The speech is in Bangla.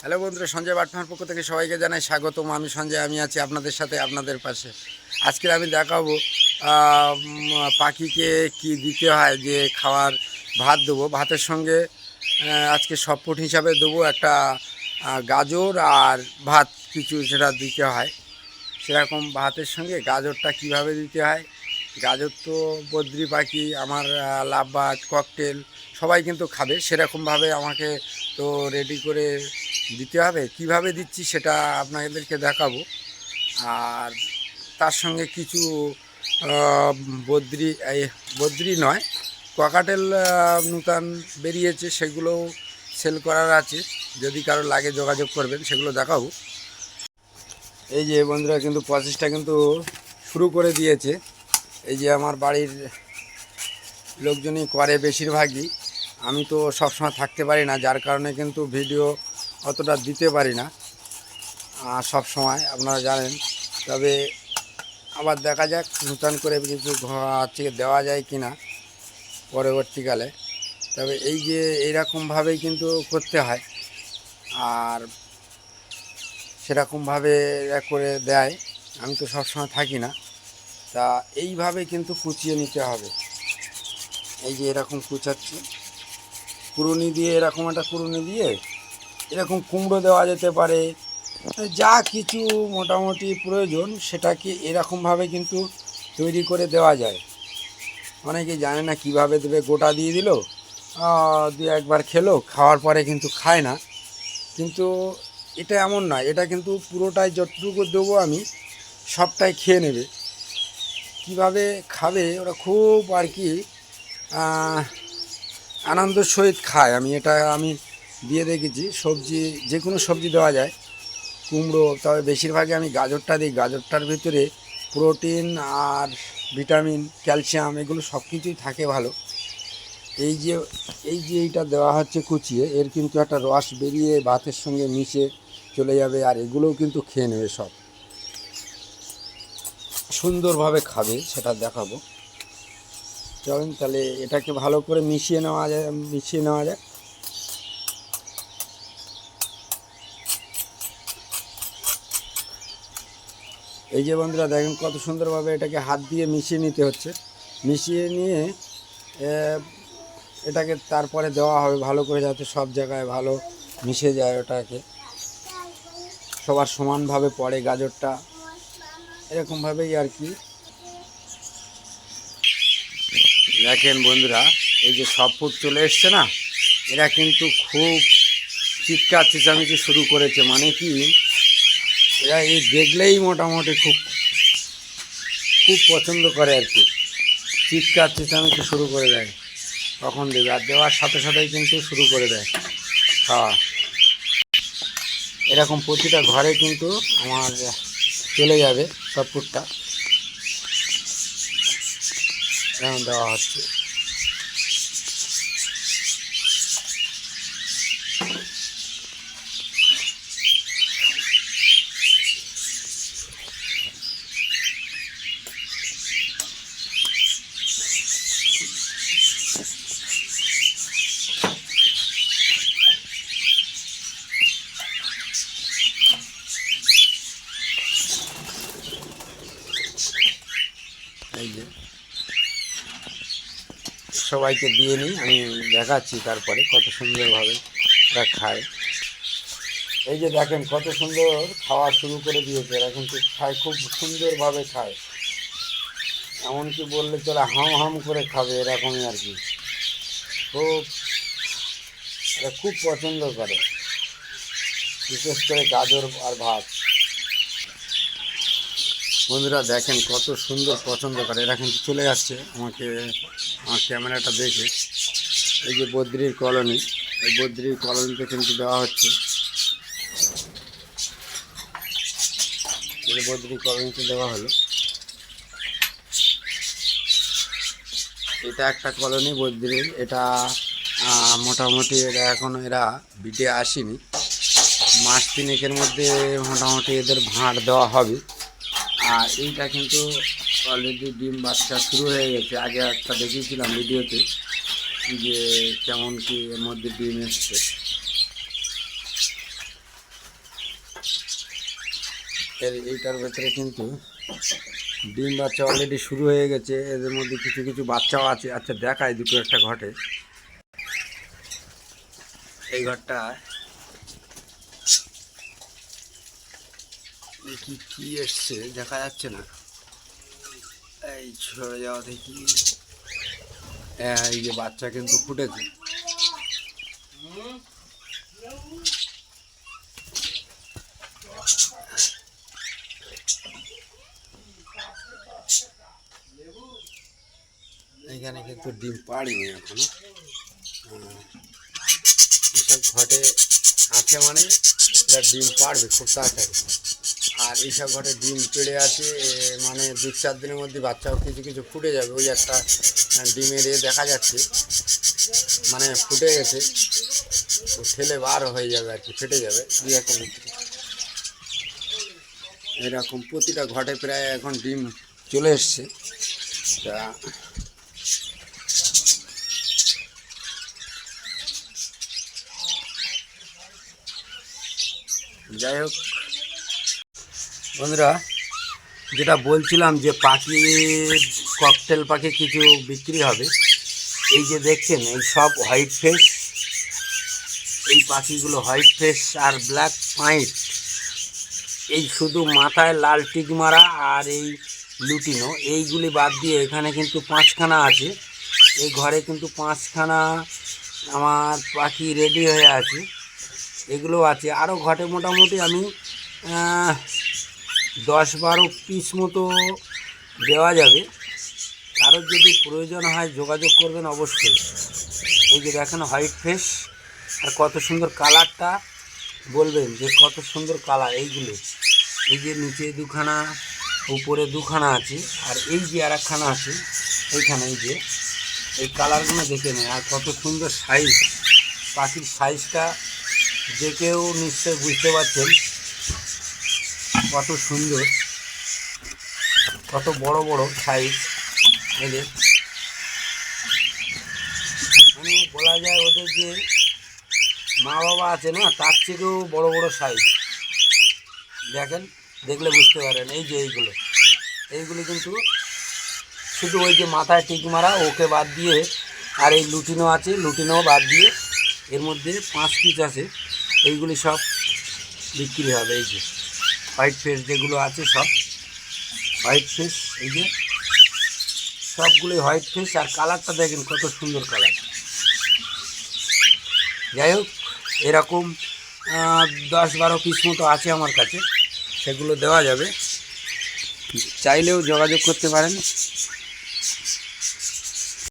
হ্যালো বন্ধুরা, সঞ্জয় বাটফার পক্ষ থেকে সবাইকে জানাই স্বাগতম। আমি সঞ্জয়, আমি আছি আপনাদের সাথে, আপনাদের পাশে। আজকে আমি দেখাবো পাখিকে কি দিতে হয়। যে খাবার ভাত দেবো, ভাতের সঙ্গে আজকে সপোর্ট হিসাবে দেবো একটা গাজর আর ভাত কিছু, সেটা দিতে হয়। সেরকম ভাতের সঙ্গে গাজরটা কিভাবে দিতে হয়। গাজর তো বদ্রি পাখি, আমার লাভবার্ড, ককটেল সবাই কিন্তু খাবে, সেরকমভাবে আমাকে তো রেডি করে দিতে হবে। কিভাবে দিচ্ছি সেটা আপনাদেরকে দেখাবো। আর তার সঙ্গে কিছু বদ্রি, এই বদ্রি নয়, ককাটেল নূতন বেরিয়েছে, সেগুলোও সেল করার আছে। যদি কারো লাগে যোগাযোগ করবেন, সেগুলো দেখাবো। এই যে বন্ধুরা, কিন্তু প্রসেসটা কিন্তু শুরু করে দিয়েছে। এই যে আমার বাড়ির লোকজনই করে বেশিরভাগই। আমি তো সবসময় থাকতে পারি না, যার কারণে কিন্তু ভিডিও অতটা দিতে পারি না সব সময়, আপনারা জানেন। তবে আবার দেখা যাক নূতন করে কিছু হচ্ছে দেওয়া যায় কি না পরবর্তীকালে। তবে এই যে এইরকমভাবেই কিন্তু করতে হয়, আর সেরকমভাবে করে দেয়। আমি তো সবসময় থাকি না, তা এইভাবে কিন্তু কুচিয়ে নিতে হবে। এই যে এরকম কুচাচ্ছি, কুড়ুনি দিয়ে, এরকম একটা কুড়ুনি দিয়ে, এরকম কুমড়ো দেওয়া যেতে পারে, যা কিছু মোটামুটি প্রয়োজন সেটাকে এরকমভাবে কিন্তু তৈরি করে দেওয়া যায়। অনেকে জানে না কিভাবে দেবে, গোটা দিয়ে দিল, দু একবার খেলো, খাওয়ার পরে কিন্তু খায় না। কিন্তু এটা এমন নয়, এটা কিন্তু পুরোটাই যতটুকু দেবো আমি সবটাই খেয়ে নেবে। কিভাবে খাবে ওরা, খুব আর কি আনন্দের সহিত খায়। আমি দিয়ে দেখেছি। সবজি, যে কোনো সবজি দেওয়া যায়, কুমড়ো, তবে বেশিরভাগই আমি গাজরটা দিই। গাজরটার ভিতরে প্রোটিন আর ভিটামিন, ক্যালসিয়াম এগুলো সব কিছুই থাকে ভালো। এই যে এইটা দেওয়া হচ্ছে কুচিয়ে, এর কিন্তু একটা রস বেরিয়ে ভাতের সঙ্গে মিশে চলে যাবে, আর এগুলোও কিন্তু খেয়ে নেবে, সব সুন্দরভাবে খাবে, সেটা দেখাবো। চলুন তাহলে এটাকে ভালো করে মিশিয়ে নেওয়া যায়। এই যে বন্ধুরা দেখেন, কত সুন্দরভাবে এটাকে হাত দিয়ে মিশিয়ে নিতে হচ্ছে। মিশিয়ে নিয়ে এটাকে তারপরে দেওয়া হবে ভালো করে, যাতে সব জায়গায় ভালো মিশে যায়, ওটাকে সবার সমানভাবে পড়ে গাজরটা, এরকমভাবেই আর কি। দেখেন বন্ধুরা, এই যে সব ফুট চলে এসছে না, এরা কিন্তু খুব চিৎকার চেঁচামেচি শুরু করেছে। মানে কি, এরা এই দেখলেই মোটামুটি খুব খুব পছন্দ করে আর কি। চিৎকার চেঁচামেচি শুরু করে দেয়, কখন দেবে, আর দেওয়ার সাথে সাথেই কিন্তু শুরু করে দেয় খাওয়া। এরকম প্রতিটা ঘরে কিন্তু আমার চলে যাবে সব ফুটটা, এরকম দেওয়া হচ্ছে। এই যে সবাইকে দিয়ে নিই, আমি দেখাচ্ছি তারপরে কত সুন্দরভাবে এরা খায়। এই যে দেখেন কত সুন্দর খাওয়া শুরু করে দিয়েছে, এরা কিন্তু খায়, খুব সুন্দরভাবে খায়। এমনকি বললে চলে, হাম হাম করে খাবে, এরকমই আর কি। খুব, এরা খুব পছন্দ করে, বিশেষ করে গাজর আর ভাত। বন্ধুরা দেখেন কত সুন্দর পছন্দ করে, এরা কিন্তু চলে যাচ্ছে আমাকে, আমার ক্যামেরাটা দেখে। এই যে বদ্রির কলোনি, এই বদ্রির কলোনিতে কিন্তু দেওয়া হচ্ছে। এই যে বদ্রির কলোনিতে দেওয়া হলো, এটা একটা কলোনি বদ্রির। এটা মোটামুটি এরা এখনও এরা বিটে আসেনি, মাস তিনেকের মধ্যে মোটামুটি এদের ভাঁড় দেওয়া হবে। আর এইটা কিন্তু অলরেডি ডিম বাচ্চা শুরু হয়ে গেছে। আগে একটা দেখিয়েছিলাম ভিডিওতে যে কেমন কি এর মধ্যে ডিম এসছে। এইটার ভেতরে কিন্তু ডিম বাচ্চা অলরেডি শুরু হয়ে গেছে। এদের মধ্যে কিছু কিছু বাচ্চাও আছে। আচ্ছা দেখায় দুটো একটা ঘটে। এই ঘরটা দেখি কি এসছে, দেখা যাচ্ছে না, এই সরে যাওয়া দেখি। হ্যাঁ এই যে বাচ্চা কিন্তু ফুটেছে। এখানে কিন্তু ডিম পাড়িনি এখনো। এসব ঘটে আছে মানে এরা ডিম পাড়বে খুব তাড়াতাড়ি। আর এইসব ঘটে ডিম পেড়ে আছে, মানে 2-4 দিনের মধ্যে বাচ্চাও কিছু কিছু ফুটে যাবে। ওই একটা ডিমের দেখা যাচ্ছে, মানে ফুটে গেছে, ঠেলে বার হয়ে যাবে আর কি, ফেটে যাবে 2-1 ভিতরে। এরকম প্রতিটা ঘটে প্রায় এখন ডিম চলে এসছে। তা যাই হোক বন্ধুরা, যেটা বলছিলাম যে পাখির ককটেল পাখি কিছু বিক্রি হবে। এই যে দেখছেন এই সব হোয়াইট ফেস, এই পাখিগুলো হোয়াইট ফেস আর ব্ল্যাক পয়েন্ট। এই শুধু মাথায় লাল টিক মারা আর এই লুটিনো, এইগুলি বাদ দিয়ে এখানে কিন্তু 5খানা আছে। এই ঘরে কিন্তু 5খানা আমার পাখি রেডি হয়ে আছে। এগুলো আছে আরও ঘটে মোটামুটি আমি 10-12 পিস মতো দেওয়া যাবে। কারোর যদি প্রয়োজন হয় যোগাযোগ করবেন অবশ্যই। এই যে দেখেন হোয়াইট ফেস, আর কত সুন্দর কালারটা, বলবেন যে কত সুন্দর কালার এইগুলো। এই যে নিচে 2খানা, উপরে 2খানা আছে, আর এই যে আর একখানা আছে এইখানে। এই যে এই কালারগুলো দেখে নেয়, আর কত সুন্দর সাইজ। পাখির সাইজটা দেখেও নিশ্চয় বুঝতে পারছেন কত সুন্দর, কত বড় বড় সাইজ এদের। মানে বলা যায় ওদের যে মা বাবা আছে না, তার থেকেও বড় বড় সাইজ। দেখেন, দেখলে বুঝতে পারেন। এই যে এইগুলো কিন্তু শুধু ওই যে মাথায় টিক মারা ওকে বাদ দিয়ে, আর এই লুটিনো আছে, লুটিনো বাদ দিয়ে এর মধ্যে 5 পিস আছে। এইগুলি সব বিক্রি হবে। এই যে হোয়াইট ফেস যেগুলো আছে সব হোয়াইট ফেস, এই যে সবগুলোই হোয়াইট ফেস। আর কালারটা দেখেন কত সুন্দর কালার। যাই হোক, এরকম 10-12 পিস মতো আছে আমার কাছে, সেগুলো দেওয়া যাবে, চাইলেও যোগাযোগ করতে পারেন।